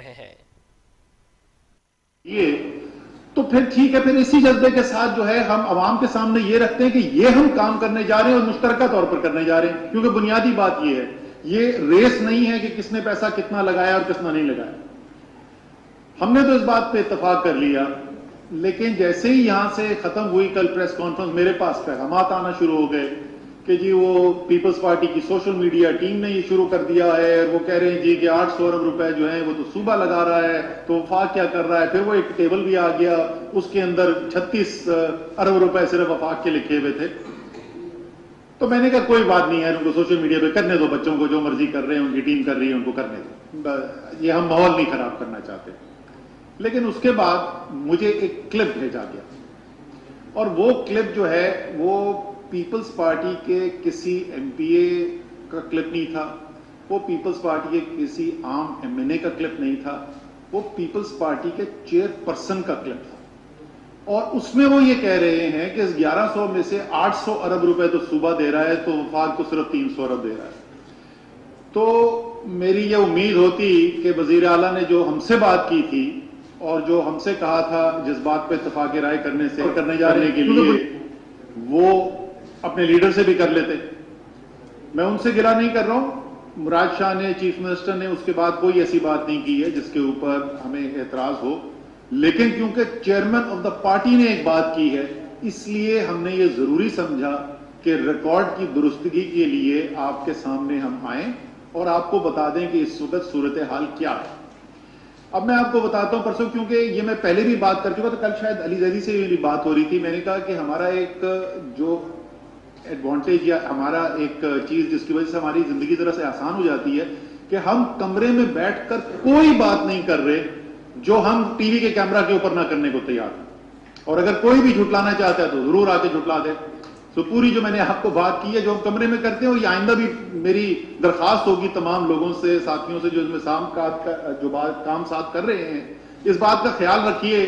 ہیں۔ یہ تو پھر ٹھیک ہے، پھر اسی جذبے کے ساتھ جو ہے ہم عوام کے سامنے یہ رکھتے ہیں کہ یہ ہم کام کرنے جا رہے ہیں اور مشترکہ طور پر کرنے جا رہے ہیں، کیونکہ بنیادی بات یہ ہے، یہ ریس نہیں ہے کہ کس نے پیسہ کتنا لگایا اور کس نے نہیں لگایا۔ ہم نے تو اس بات پہ اتفاق کر لیا، لیکن جیسے ہی یہاں سے ختم ہوئی کل پریس کانفرنس، میرے پاس پیغامات آنا شروع ہو گئے کہ جی وہ پیپلز پارٹی کی سوشل میڈیا ٹیم نے یہ شروع کر دیا ہے، اور وہ کہہ رہے ہیں جی کہ 800 ارب روپے جو ہیں وہ تو صوبہ لگا رہا ہے، تو وفاق کیا کر رہا ہے۔ پھر وہ ایک ٹیبل بھی آ گیا، اس کے اندر 36 ارب روپے صرف وفاق کے لکھے ہوئے تھے۔ تو میں نے کہا کوئی بات نہیں ہے، ان کو سوشل میڈیا پہ کرنے دو، بچوں کو جو مرضی کر رہے ہیں، ان کی ٹیم کر رہی ہے، ان کو کرنے دو، یہ ہم ماحول نہیں خراب کرنا چاہتے۔ لیکن اس کے بعد مجھے ایک کلپ بھیجا گیا، اور وہ کلپ جو ہے وہ پیپلز پارٹی کے کسی ایم پی اے کا کلپ نہیں تھا، وہ پیپلز پارٹی کے کسی عام ایم این اے کا کلپ نہیں تھا، وہ پیپلز پارٹی کے چیئر پرسن کا کلپ تھا، اور اس میں وہ یہ کہہ رہے ہیں کہ اس 1100 میں سے 800 ارب روپے تو صوبہ دے رہا ہے، تو وفاق کو صرف 300 ارب دے رہا ہے۔ تو میری یہ امید ہوتی کہ وزیر اعلیٰ نے جو ہم سے بات کی تھی اور جو ہم سے کہا تھا جس بات پہ اتفاق رائے کرنے جانے کے لیے، وہ اپنے لیڈر سے بھی کر لیتے۔ میں ان سے گلہ نہیں کر رہا ہوں، مراد شاہ نے، چیف منسٹر نے اس کے بعد کوئی ایسی بات نہیں کی ہے جس کے اوپر ہمیں اعتراض ہو، لیکن کیونکہ چیئرمین آف دا پارٹی نے ایک بات کی ہے، اس لیے ہم نے یہ ضروری سمجھا کہ ریکارڈ کی درستگی کے لیے آپ کے سامنے ہم آئیں اور آپ کو بتا دیں کہ اس وقت صورتحال کیا ہے۔ اب میں آپ کو بتاتا ہوں، پرسوں کیونکہ یہ میں پہلے بھی بات کر چکا تھا، کل شاید علی زیدی سے میری بات ہو رہی تھی، میں نے کہا کہ ہمارا ایک جو ایڈوانٹیج یا ہمارا ایک چیز جس کی وجہ سے ہماری زندگی ذرا سے آسان ہو جاتی ہے کہ ہم کمرے میں بیٹھ کر کوئی بات نہیں کر رہے جو ہم ٹی وی کے کیمرہ کے اوپر نہ کرنے کو تیار ہیں، اور اگر کوئی بھی جھٹلانا چاہتا ہے تو ضرور آ کے جھٹلا دے۔ سو پوری جو میں نے آپ کو بات کی ہے جو ہم کمرے میں کرتے ہیں، اور یہ آئندہ بھی میری درخواست ہوگی تمام لوگوں سے، ساتھیوں سے جو اس میں جو کام ساتھ کر رہے ہیں، اس بات کا خیال رکھیے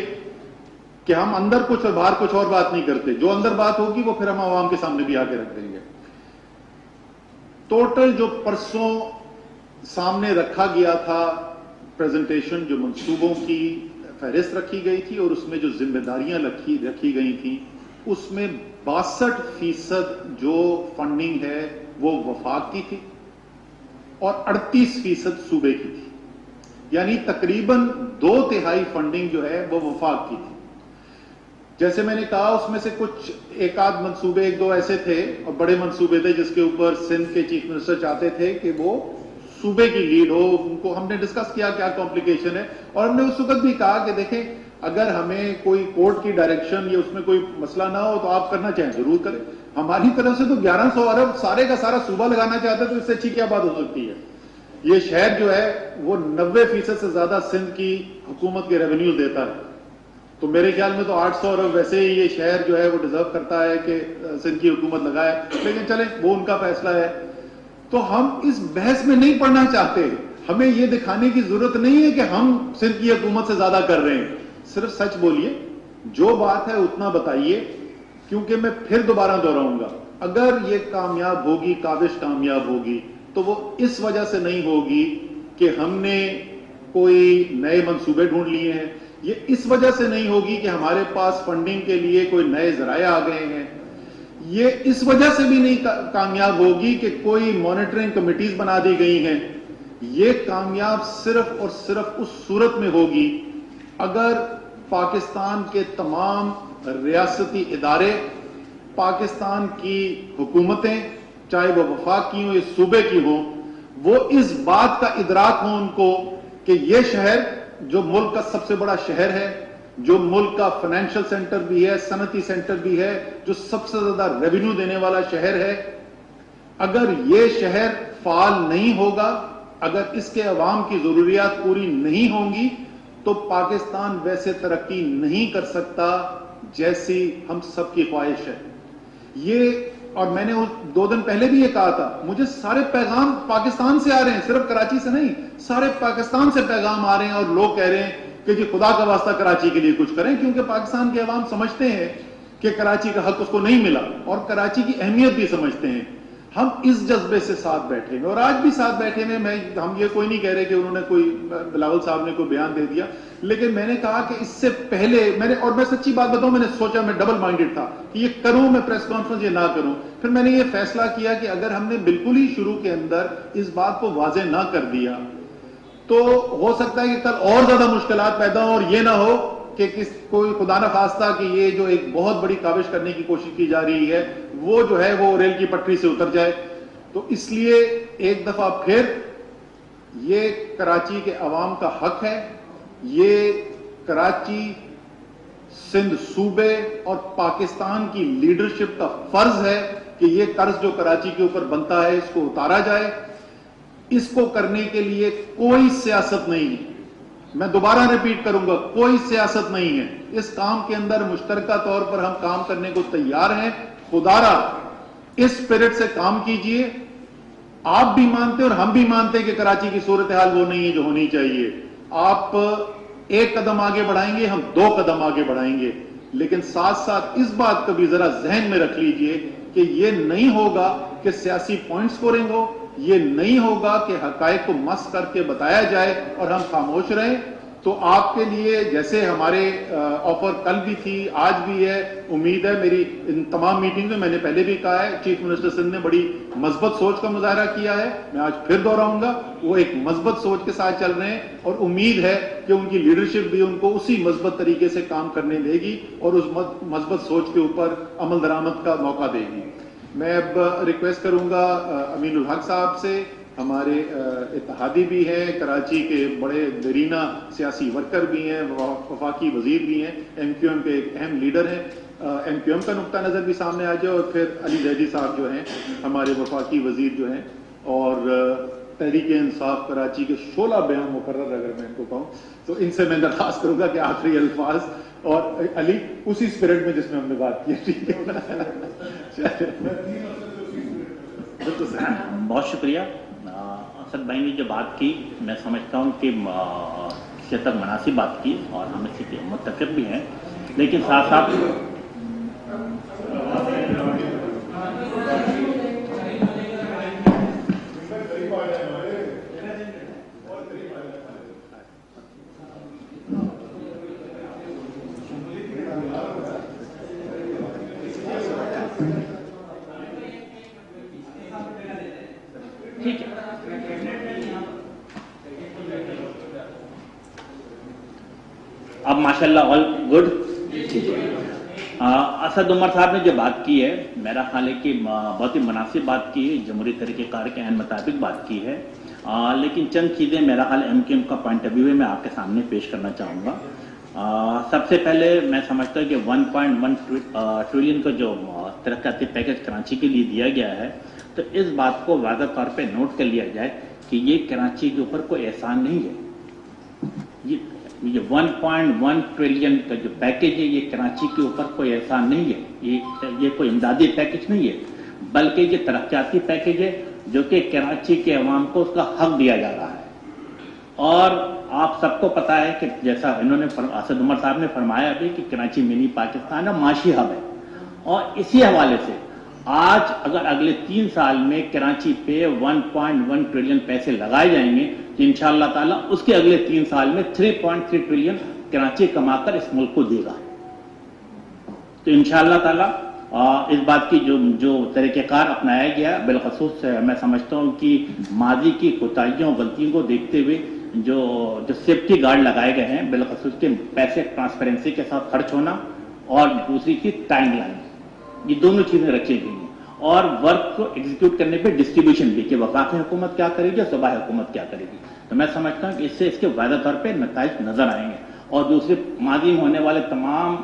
کہ ہم اندر کچھ اور باہر کچھ اور بات نہیں کرتے، جو اندر بات ہوگی وہ پھر ہم عوام کے سامنے بھی آ کے رکھ دیں گے۔ ٹوٹل جو پرسوں سامنے رکھا گیا تھا پریزنٹیشن، جو منصوبوں کی فہرست رکھی گئی تھی اور اس میں جو ذمہ داریاں رکھی گئی تھیں، اس میں 62% جو فنڈنگ ہے وہ وفاق کی تھی اور 38% صوبے کی تھی، یعنی تقریباً 2/3 فنڈنگ جو ہے وہ وفاق کی تھی۔ جیسے میں نے کہا اس میں سے کچھ ایک آدھ منصوبے، ایک دو ایسے تھے اور بڑے منصوبے تھے جس کے اوپر سندھ کے چیف منسٹر چاہتے تھے کہ وہ صوبے کی لیڈ ہو، ان کو ہم نے ڈسکس کیا کیا کمپلیکیشن ہے، اور ہم نے اس وقت بھی کہا کہ دیکھیں اگر ہمیں کوئی کورٹ کی ڈائریکشن یا اس میں کوئی مسئلہ نہ ہو تو آپ کرنا چاہیں ضرور کریں، ہماری طرف سے تو 1100 ارب سارے کا سارا صوبہ لگانا چاہتے ہیں، تو اس سے اچھی کیا بات ہو سکتی ہے۔ یہ شہر جو ہے وہ 90% سے زیادہ سندھ کی حکومت کے ریونیوز دیتا ہے، تو میرے خیال میں تو 800 ارب ویسے ہی یہ شہر جو ہے وہ ڈیزرو کرتا ہے کہ سندھ کی حکومت لگائے، لیکن چلیں وہ ان کا فیصلہ ہے۔ تو ہم اس بحث میں نہیں پڑنا چاہتے، ہمیں یہ دکھانے کی ضرورت نہیں ہے کہ ہم سندھ کی حکومت سے زیادہ کر رہے ہیں، صرف سچ بولیے، جو بات ہے اتنا بتائیے، کیونکہ میں پھر دوبارہ دہراؤں گا، اگر یہ کامیاب ہوگی، کاوش کامیاب ہوگی، تو وہ اس وجہ سے نہیں ہوگی کہ ہم نے کوئی نئے منصوبے ڈھونڈ لیے ہیں، یہ اس وجہ سے نہیں ہوگی کہ ہمارے پاس فنڈنگ کے لیے کوئی نئے ذرائع آ گئے ہیں، یہ اس وجہ سے بھی نہیں کامیاب ہوگی کہ کوئی مانیٹرنگ کمیٹیز بنا دی گئی ہیں، یہ کامیاب صرف اور صرف اس صورت میں ہوگی اگر پاکستان کے تمام ریاستی ادارے، پاکستان کی حکومتیں، چاہے وہ وفاق کی ہوں یا صوبے کی ہوں، وہ اس بات کا ادراک ہو ان کو کہ یہ شہر جو ملک کا سب سے بڑا شہر ہے، جو ملک کا فائنینشل سینٹر بھی ہے، صنعتی سینٹر بھی ہے، جو سب سے زیادہ ریونیو دینے والا شہر ہے، اگر یہ شہر فعال نہیں ہوگا، اگر اس کے عوام کی ضروریات پوری نہیں ہوں گی، تو پاکستان ویسے ترقی نہیں کر سکتا جیسی ہم سب کی خواہش ہے۔ یہ، اور میں نے 2 دن پہلے بھی یہ کہا تھا، مجھے سارے پیغام پاکستان سے آ رہے ہیں، صرف کراچی سے نہیں، سارے پاکستان سے پیغام آ رہے ہیں، اور لوگ کہہ رہے ہیں کہ جی خدا کا واسطہ کراچی کے لیے کچھ کریں، کیونکہ پاکستان کے عوام سمجھتے ہیں کہ کراچی کا حق اس کو نہیں ملا، اور کراچی کی اہمیت بھی سمجھتے ہیں۔ ہم اس جذبے سے ساتھ بیٹھے ہیں اور آج بھی ساتھ بیٹھے ہیں. ہم یہ کوئی نہیں کہہ رہے کہ انہوں نے کوئی بلاول صاحب نے کوئی بیان دے دیا, لیکن میں نے کہا کہ اس سے پہلے میں سچی بات بتاؤں, میں نے سوچا, میں ڈبل مائنڈڈ تھا کہ یہ کروں میں پریس کانفرنس, یہ نہ کروں. پھر میں نے یہ فیصلہ کیا کہ اگر ہم نے بالکل ہی شروع کے اندر اس بات کو واضح نہ کر دیا تو ہو سکتا ہے کہ کل اور زیادہ مشکلات پیدا ہوں, اور یہ نہ ہو کہ کوئی خدا نہ خواستہ کہ یہ جو ایک بہت بڑی کاوش کرنے کی کوشش کی جا رہی ہے وہ جو ہے وہ ریل کی پٹری سے اتر جائے. تو اس لیے ایک دفعہ پھر یہ کراچی کے عوام کا حق ہے, یہ کراچی سندھ صوبے اور پاکستان کی لیڈرشپ کا فرض ہے کہ یہ قرض جو کراچی کے اوپر بنتا ہے اس کو اتارا جائے. اس کو کرنے کے لیے کوئی سیاست نہیں ہے, میں دوبارہ ریپیٹ کروں گا, کوئی سیاست نہیں ہے. اس کام کے اندر مشترکہ طور پر ہم کام کرنے کو تیار ہیں. خدارا اس اسپرٹ سے کام کیجئے. آپ بھی مانتے اور ہم بھی مانتے ہیں کہ کراچی کی صورتحال وہ نہیں ہے جو ہونی چاہیے. آپ ایک قدم آگے بڑھائیں گے, ہم 2 قدم آگے بڑھائیں گے, لیکن ساتھ ساتھ اس بات کو بھی ذرا ذہن میں رکھ لیجئے کہ یہ نہیں ہوگا کہ سیاسی پوائنٹ سکورنگ ہو, یہ نہیں ہوگا کہ حقائق کو مس کر کے بتایا جائے اور ہم خاموش رہیں. تو آپ کے لیے جیسے ہمارے آفر کل بھی تھی, آج بھی ہے, امید ہے میری ان تمام میٹنگ میں, میں نے پہلے بھی کہا ہے, چیف منسٹر سندھ نے بڑی مثبت سوچ کا مظاہرہ کیا ہے, میں آج پھر دہراؤں گا, وہ ایک مثبت سوچ کے ساتھ چل رہے ہیں اور امید ہے کہ ان کی لیڈرشپ بھی ان کو اسی مثبت طریقے سے کام کرنے دے گی اور اس مثبت سوچ کے اوپر عمل درآمد کا موقع دے گی. میں اب ریکویسٹ کروں گا امین الحق صاحب سے, ہمارے اتحادی بھی ہیں, کراچی کے بڑے دیرینہ سیاسی ورکر بھی ہیں, وفاقی وزیر بھی ہیں, ایم کیو ایم کے ایک اہم لیڈر ہیں, ایم کیو ایم کا نقطہ نظر بھی سامنے آ جائے, اور پھر علی زیدی صاحب جو ہیں ہمارے وفاقی وزیر جو ہیں, اور تحریک انصاف کراچی کے شعلہ بیان مقرر اگر میں ان کو کہوں تو ان سے میں درخواست کروں گا کہ آخری الفاظ, اور علی اسی اسپرٹ میں جس میں ہم نے بات کی. ٹھیک ہے, بہت شکریہ. اسد بھائی نے جو بات کی میں سمجھتا ہوں کہ کسی تک مناسب بات کی اور ہم اس سے متفق بھی ہیں, لیکن ساتھ ساتھ ٹھیک ہے. اب ماشاءاللہ آل گڈ. اسد عمر صاحب نے جو بات کی ہے میرا خیال ہے کہ بہت ہی مناسب بات کی ہے, جمہوری طریقہ کار کے عین مطابق بات کی ہے, لیکن چند چیزیں میرا خیال ایم کیو ایم کا پوائنٹ آف ویو میں آپ کے سامنے پیش کرنا چاہوں گا. سب سے پہلے میں سمجھتا ہوں کہ 1.1 ٹریلین کا جو ترقیاتی پیکج کراچی کے لیے دیا گیا ہے, تو اس بات کو واضح طور پہ نوٹ کر لیا جائے کہ یہ کراچی کے اوپر کوئی احسان نہیں ہے. یہ 1.1 ٹریلین کا جو پیکج ہے یہ کراچی کے اوپر کوئی احسان نہیں ہے, یہ کوئی امدادی پیکج نہیں ہے, بلکہ یہ ترقیاتی پیکج ہے جو کہ کراچی کے عوام کو اس کا حق دیا جا رہا ہے. اور آپ سب کو پتا ہے کہ جیسا انہوں نے اسد عمر صاحب نے فرمایا ابھی کہ کراچی منی پاکستان اور معاشی ہب ہے, اور اسی حوالے سے آج اگر اگلے 3 سال میں کراچی پہ 1.1 ٹریلین پیسے لگائے جائیں گے تو انشاءاللہ تعالیٰ اس کے اگلے 3 سال میں 3.3 ٹریلین کراچی کما کر اس ملک کو دے گا. تو انشاءاللہ تعالیٰ اس بات کی جو طریقہ کار اپنایا گیا, بالخصوص میں سمجھتا ہوں کہ ماضی کی کوتاہیوں غلطیوں کو دیکھتے ہوئے جو سیفٹی گارڈ لگائے گئے ہیں, بالخصوص کے پیسے ٹرانسپیرنسی کے ساتھ خرچ ہونا, اور دوسری چیز ٹائم لائن, یہ دونوں چیزیں رکھی گئی ہیں, اور ورک کو ایگزیکیوٹ کرنے پہ ڈسٹریبیوشن بھی کہ وفاقی حکومت کیا کرے گی اور صوبائی حکومت کیا کرے گی. تو میں سمجھتا ہوں کہ اس سے اس کے واضح طور پہ نتائج نظر آئیں گے, اور دوسرے ماضی میں ہونے والے تمام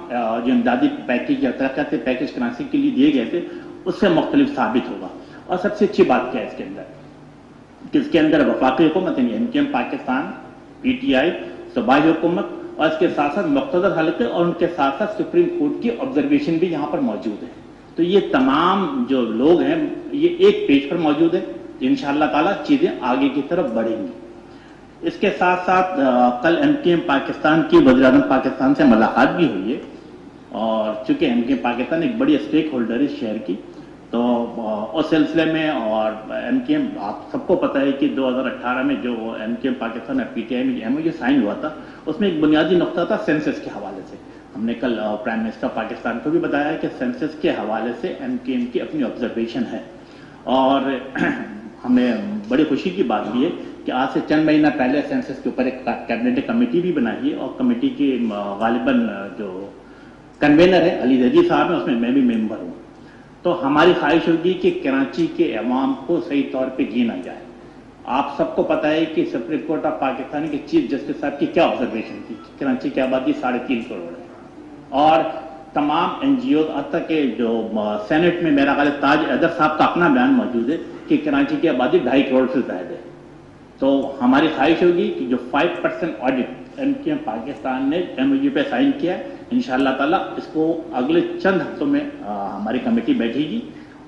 جو امدادی پیکج یا ترقیاتی پیکج کراچی کے لیے دیے گئے تھے اس سے مختلف ثابت ہوگا. اور سب سے اچھی بات کیا ہے اس کے اندر کہ اس کے اندر وفاقی حکومت یعنی M Q M Pakistan, P T I, صوبائی حکومت, اور اس کے ساتھ ساتھ مقتدر حلقے اور ان کے ساتھ ساتھ سپریم کورٹ کی آبزرویشن بھی یہاں پر موجود ہے. تو یہ تمام جو لوگ ہیں یہ ایک پیج پر موجود ہے. انشاءاللہ تعالیٰ چیزیں آگے کی طرف بڑھیں گی. اس کے ساتھ ساتھ کل ایم کیو ایم پاکستان کی وزیر اعظم پاکستان سے ملاقات بھی ہوئی ہے, اور چونکہ ایم کیو ایم پاکستان ایک بڑی اسٹیک ہولڈر ہے شہر کی, تو اس سلسلے میں اور ایم کیو ایم آپ سب کو پتہ ہے کہ 2018 میں جو ایم کیو ایم پاکستان اور پی ٹی آئی میں ایم او یو سائن ہوا تھا، اس میں ایک بنیادی نقطہ تھا سینسس کے حوالے سے. ہم نے کل پرائم منسٹر پاکستان کو بھی بتایا کہ سینسس کے حوالے سے ایم کیو ایم کی اپنی آبزرویشن ہے، اور ہمیں بڑی خوشی کی بات بھی ہے کہ آج سے چند مہینہ پہلے سینسس کے اوپر ایک کیبنٹ کمیٹی بھی بنائی ہے، اور کمیٹی کے غالباً جو کنوینر ہے علی رضی صاحب ہیں، اس میں بھی ممبر ہوں. تو ہماری خواہش ہوگی کہ کراچی کے عوام کو صحیح طور پہ جینا جائے. آپ سب کو پتہ ہے کہ سپریم کورٹ آف پاکستان کے چیف جسٹس صاحب کی کیا آبزرویشن تھی. کراچی کی آبادی 3.5 کروڑ ہے، اور تمام این جی او حتیٰ کہ جو سینٹ میں میرا خیال ہے تاج حیدر صاحب کا اپنا بیان موجود ہے کہ کراچی کی آبادی 2.5 کروڑ سے زائد ہے. تو ہماری خواہش ہوگی کہ جو 5% audit M Q M Pakistan نے ایم او یو پہ سائن کیا ہے، انشاءاللہ تعالیٰ اس کو اگلے چند ہفتوں میں ہماری کمیٹی بیٹھے گی،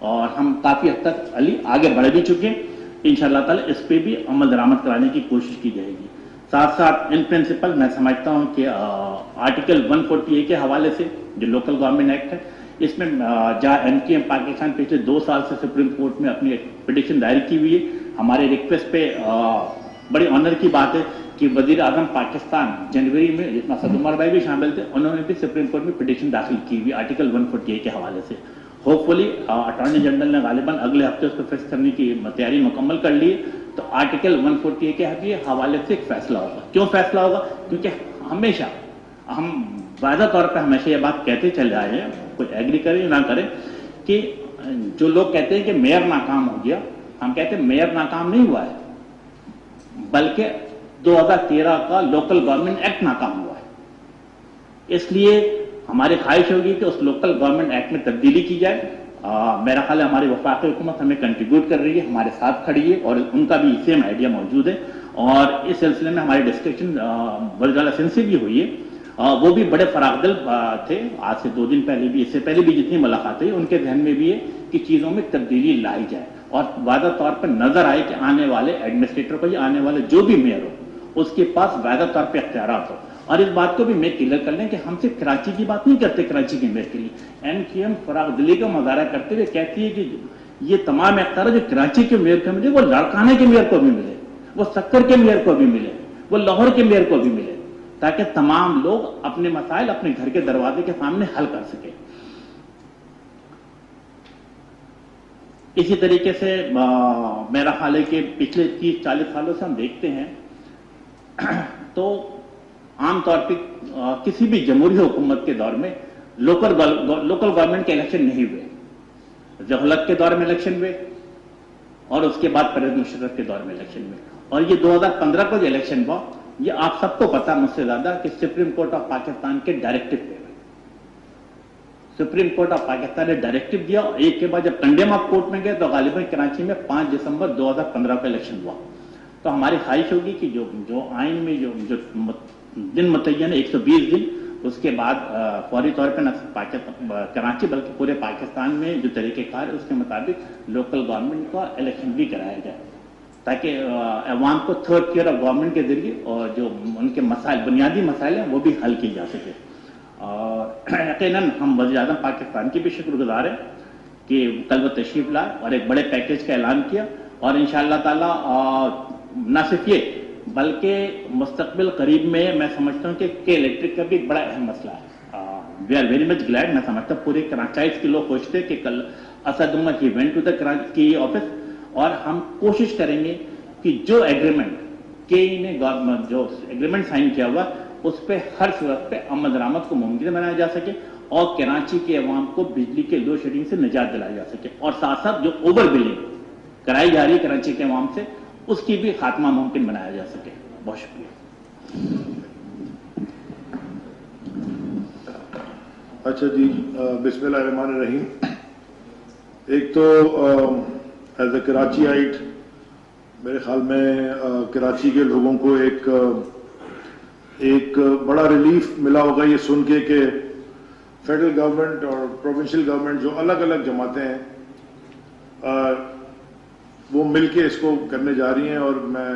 اور ہم کافی حد تک آگے بڑھ بھی چکے ہیں. انشاءاللہ تعالیٰ اس پہ بھی عمل درآمد کرانے کی کوشش کی جائے گی. ساتھ ساتھ ان پرنسپل میں سمجھتا ہوں کہ آرٹیکل 140A کے حوالے سے جو لوکل گورنمنٹ ایکٹ ہے، اس میں جہاں ایم کیو ایم پاکستان پچھلے 2 سال سے سپریم کورٹ میں اپنی پٹیشن دائر کی ہوئی ہے، ہمارے ریکویسٹ پہ بڑی آنر کی بات ہے کہ وزیر اعظم پاکستان جنوری میں، جس میں اسد عمر بھائی بھی شامل تھے، انہوں نے بھی سپریم کورٹ میں پٹیشن داخل کی ہوئی آرٹیکل 140A کے حوالے سے. ہوپ فلی اٹارنی جنرل نے غالباً اگلے ہفتے اس کو فکس کرنے کی تیاری مکمل کر لی ہے. تو آرٹیکل 140A کے حوالے سے ایک فیصلہ ہوگا. کیوں فیصلہ ہوگا؟ کیونکہ ہمیشہ ہم واضح طور پہ ہمیشہ یہ بات کہتے چلے آئے ہیں، کوئی ایگری کرے یا نہ کرے، کہ جو لوگ کہتے ہیں کہ میئر ناکام ہو گیا، ہم کہتے ہیں میئر ناکام نہیں ہوا ہے، بلکہ 2013 کا لوکل گورنمنٹ ایکٹ ناکام ہوا ہے. اس لیے ہماری خواہش ہوگی کہ اس لوکل گورنمنٹ ایکٹ میں تبدیلی کی جائے. میرا خیال ہے ہماری وفاقی حکومت ہمیں کنٹریبیوٹ کر رہی ہے، ہمارے ساتھ کھڑی ہے، اور ان کا بھی سیم آئیڈیا موجود ہے. اور اس سلسلے میں ہماری ڈسکشن وزیر اعلیٰ سندھ سے بھی ہوئی ہے. وہ بھی بڑے فراغ دل تھے. آج سے 2 دن پہلے بھی، اس سے پہلے بھی جتنی ملاقاتیں ان کے ذہن میں بھی ہے کہ چیزوں میں تبدیلی لائی جائے، اور واضح طور پر نظر آئے کہ آنے والے ایڈمنسٹریٹر کو یا آنے والے جو بھی میئر ہو، اس کے پاس واضح طور پہ اختیارات ہو. اور اس بات کو بھی میں کلیئر کر لیں کہ ہم صرف کراچی کی بات نہیں کرتے. کراچی کے میئر کے لیے ایم کیو ایم فراغ دلی کا مظاہرہ کرتے ہوئے کہتی ہے کہ یہ تمام اختیارات جو کراچی کے میئر کو ملے، وہ لاڑکانہ کے میئر کو بھی ملے، وہ سکر کے میئر کو بھی ملے، وہ لاہور کے میئر کو بھی ملے، تاکہ تمام لوگ اپنے مسائل اپنے گھر کے دروازے کے سامنے حل کر سکیں. اسی طریقے سے میرا خیال ہے کہ پچھلے 30-40 سالوں سے ہم دیکھتے ہیں تو عام طور پہ کسی بھی جمہوری حکومت کے دور میں لوکل گورنمنٹ کے الیکشن نہیں ہوئے. ضیاء کے دور میں الیکشن ہوئے، اور اس کے بعد پرویز مشرف کے دور میں الیکشن ہوئے. اور یہ 2015 کو جو الیکشن ہوا، یہ آپ سب کو پتا مجھ سے زیادہ کہ سپریم کورٹ آف پاکستان کے ڈائریکٹو پہ سپریم کورٹ آف پاکستان نے ڈائریکٹو دیا، اور ایک کے بعد جب کنڈیم آف کورٹ میں گئے تو غالباً کراچی میں 5 دسمبر 2015 کو الیکشن ہوا. تو ہماری خواہش ہوگی کہ جو آئین میں جو دن متعین 120 دن، اس کے بعد فوری طور پہ نہ کراچی بلکہ پورے پاکستان میں جو طریقہ کار ہے اس کے مطابق لوکل گورنمنٹ کا الیکشن بھی کرایا جائے، تاکہ عوام کو 3rd ٹیئر آف گورنمنٹ کے ذریعے اور جو ان کے مسائل، بنیادی مسائل ہیں، وہ بھی حل کی جا سکے. اور یقیناً ہم وزیر اعظم پاکستان کی بھی شکر گزار ہیں کہ کل وہ تشریف لائے اور ایک بڑے پیکیج کا اعلان کیا. اور انشاءاللہ تعالیٰ نہ صرف یہ بلکہ مستقبل قریب میں سمجھتا ہوں کہ الیکٹرک کا بھی ایک بڑا اہم مسئلہ ہے. We are very much glad. میں سمجھتا ہوں پورے کراچائز کے لوگ خوشتے کہ کل Asad Umar he went to the Karachi office, اور ہم کوشش کریں گے کہ جو ایگریمنٹ کے نے جو ایگریمنٹ سائن کیا ہوا اس پہ ہر صورت پہ عمل درآمد کو ممکن بنایا جا سکے، اور کراچی کے عوام کو بجلی کے لوڈ شیڈنگ سے نجات دلائی جا سکے، اور ساتھ ساتھ جو اوور بلنگ کرائی جا رہی ہے کراچی کے عوام سے، اس کی بھی خاتمہ ممکن بنایا جا سکے. بہت شکریہ. اچھا جی، بسم اللہ الرحمن الرحیم. ایک تو ایز اے کراچی آئٹ میرے خیال میں کراچی کے لوگوں کو ایک بڑا ریلیف ملا ہوگا یہ سن کے کہ فیڈرل گورنمنٹ اور پروونشل گورنمنٹ جو الگ الگ جماعتیں ہیں وہ مل کے اس کو کرنے جا رہی ہیں. اور میں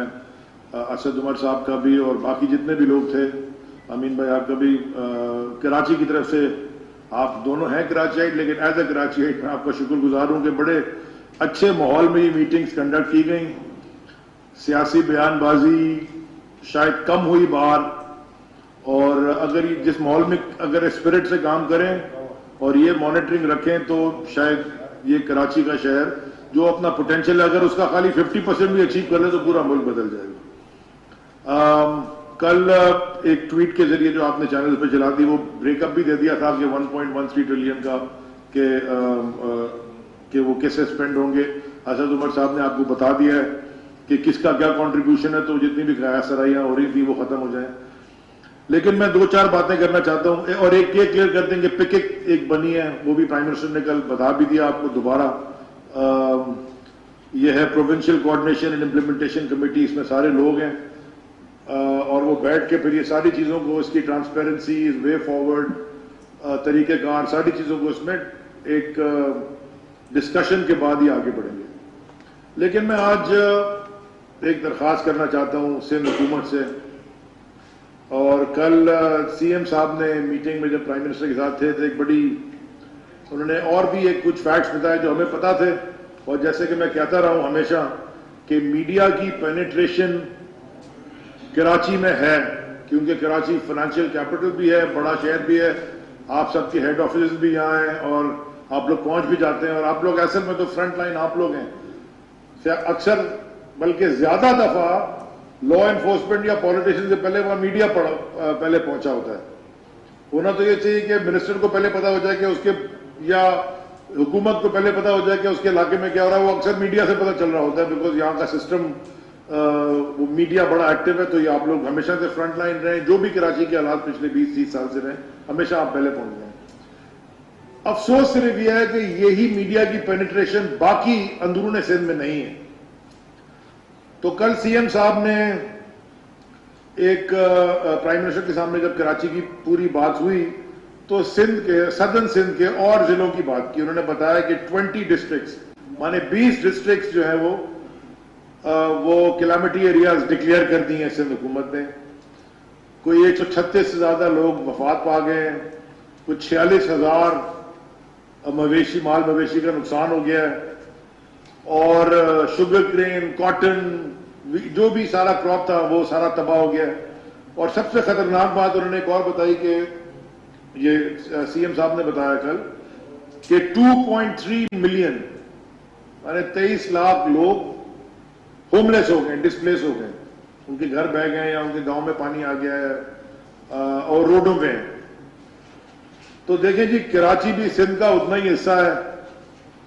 اسد عمر صاحب کا بھی اور باقی جتنے بھی لوگ تھے، امین بھائی آپ کا بھی کراچی کی طرف سے آپ دونوں ہیں کراچیائٹ، لیکن ایز اے کراچیائٹ میں آپ کا شکر گزار ہوں کہ بڑے اچھے ماحول میں یہ میٹنگز کنڈکٹ کی گئیں. سیاسی بیان بازی شاید کم ہوئی باہر، اور اگر جس ماحول میں اگر اسپرٹ سے کام کریں اور یہ مانیٹرنگ رکھیں تو شاید یہ کراچی کا شہر جو اپنا پوٹینشیل ہے اگر اس کا خالی 50% بھی اچیو کر لے تو پورا ملک بدل جائے گا. کل ایک ٹویٹ کے ذریعے جو آپ نے چینل پہ چلا دی وہ بریک اپ بھی دے دیا تھا کہ 1.13 ٹریلین کا کہ وہ کیسے اسپینڈ ہوں گے. اسد عمر صاحب نے آپ کو بتا دیا ہے کہ کس کا کیا کنٹریبیوشن ہے، تو جتنی بھی قیاس سرائیاں ہو رہی تھی وہ ختم ہو جائیں. لیکن میں 2-4 باتیں کرنا چاہتا ہوں، اور ایک یہ کلیئر کر دیں کہ پکک ایک بنی ہے، وہ بھی پرائم منسٹر نے کل بتا بھی دیا آپ کو دوبارہ. یہ ہے provincial coordination and implementation committee, اس میں سارے لوگ ہیں اور وہ بیٹھ کے پھر یہ ساری چیزوں کو، اس کی ٹرانسپیرنسی، وے فارورڈ، طریقہ کار، ساری چیزوں کو اس میں ایک ڈسکشن کے بعد ہی آگے بڑھیں گے. لیکن میں آج ایک درخواست کرنا چاہتا ہوں سندھ حکومت سے، اور کل سی ایم صاحب نے میٹنگ میں جب پرائم منسٹر کے ساتھ تھے تو ایک بڑی انہوں نے اور بھی ایک کچھ فیکٹس بتائے جو ہمیں پتا تھے، اور جیسے کہ میں کہتا رہا ہوں ہمیشہ کہ میڈیا کی پینیٹریشن کراچی میں ہے، کیونکہ کراچی فائنینشیل کیپٹل بھی ہے، بڑا شہر بھی ہے، آپ سب کے ہیڈ آفیسز بھی یہاں ہیں اور آپ لوگ پہنچ بھی جاتے ہیں، اور آپ لوگ اصل میں تو فرنٹ لائن آپ لوگ ہیں. اکثر بلکہ زیادہ دفعہ لا انفورسمنٹ یا پالیٹیشین سے پہلے وہاں میڈیا پہلے پہنچا ہوتا ہے. ہونا تو یہ چاہیے کہ منسٹر کو پہلے پتا ہو جائے کہ اس کے، یا حکومت کو پہلے پتا ہو جائے کہ اس کے علاقے میں کیا ہو رہا ہے. وہ اکثر میڈیا سے پتا چل رہا ہوتا ہے، بیکاز یہاں کا سسٹم وہ میڈیا بڑا ایکٹیو ہے. تو یہ آپ لوگ ہمیشہ سے فرنٹ لائن رہیں، جو بھی کراچی کے حالات پچھلے 20-30 سال سے رہیں، ہمیشہ آپ پہلے پہنچ جائیں. افسوس صرف یہ ہے کہ یہی میڈیا کی پینیٹریشن باقی اندرون سندھ میں نہیں ہے. تو کل سی ایم صاحب نے ایک پرائم منسٹر کے سامنے جب کراچی کی پوری بات ہوئی تو سندھ کے، سدرن سندھ کے اور ضلعوں کی بات کی. انہوں نے بتایا کہ 20 ڈسٹرکٹس مانے 20 ڈسٹرکٹس جو ہیں وہ کیلامٹی ایریاز ڈکلیئر کر دی ہیں سندھ حکومت نے. کوئی 136 سے زیادہ لوگ وفات پا گئے ہیں، کچھ 46,000 مال مویشی کا نقصان ہو گیا ہے، اور شوگر کین، کاٹن، جو بھی سارا کراپ تھا وہ سارا تباہ ہو گیا. اور سب سے خطرناک بات انہوں نے ایک اور بتائی کہ یہ سی ایم صاحب نے بتایا کل کہ 2.3 ملین یعنی 23 لاکھ لوگ ہوم لیس ہو گئے، ڈسپلیس ہو گئے، ان کے گھر بہ گئے یا ان کے گاؤں میں پانی آ گیا ہے اور روڈوں پہ ہیں. تو دیکھیں جی، کراچی بھی سندھ کا اتنا ہی حصہ ہے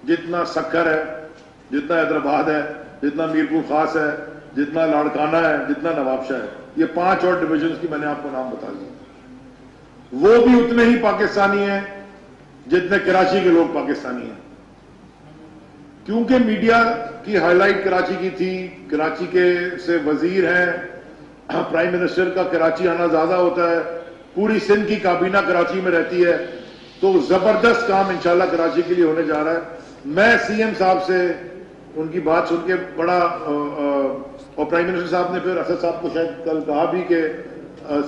جتنا سکھر ہے، جتنا حیدرآباد ہے، جتنا میرپور خاص ہے، جتنا لاڑکانہ ہے، جتنا نوابشاہ ہے. یہ 5 اور ڈویژنز کی میں نے آپ کو نام بتا دیا. وہ بھی اتنے ہی پاکستانی ہیں جتنے کراچی کے لوگ پاکستانی ہیں. کیونکہ میڈیا کی ہائی لائٹ کراچی کی تھی، کراچی کے سے وزیر ہیں، پرائم منسٹر کا کراچی آنا زیادہ ہوتا ہے، پوری سندھ کی کابینہ کراچی میں رہتی ہے. تو زبردست کام انشاءاللہ کراچی کے لیے ہونے جا رہا ہے. میں سی ایم صاحب سے ان کی بات سن کے بڑا، اور پرائم منسٹر صاحب نے پھر اسد صاحب کو شاید کل کہا بھی کہ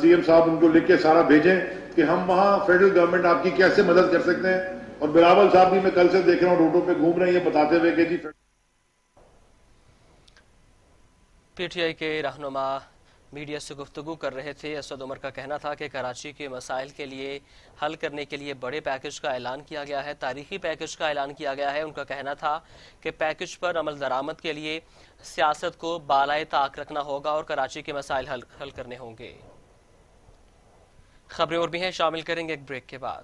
سی ایم صاحب ان کو لکھ کے سارا بھیجیں کہ ہم وہاں فیڈرل گورنمنٹ آپ کی کیسے مدد کر سکتے ہیں. اور بلاول صاحب بھی میں کل سے دیکھ رہا ہوں روڈوں پہ گھوم رہے ہیں یہ بتاتے ہوئے کہ جی پی ٹی آئی کے رہنما میڈیا سے گفتگو کر رہے تھے. اسد عمر کا کہنا تھا کہ کراچی کے مسائل کے لیے حل کرنے کے لیے بڑے پیکج کا اعلان کیا گیا ہے، تاریخی پیکج کا اعلان کیا گیا ہے. ان کا کہنا تھا کہ پیکج پر عمل درآمد کے لیے سیاست کو بالائے طاق رکھنا ہوگا اور کراچی کے مسائل حل کرنے ہوں گے. خبریں اور بھی ہیں، شامل کریں گے ایک بریک کے بعد.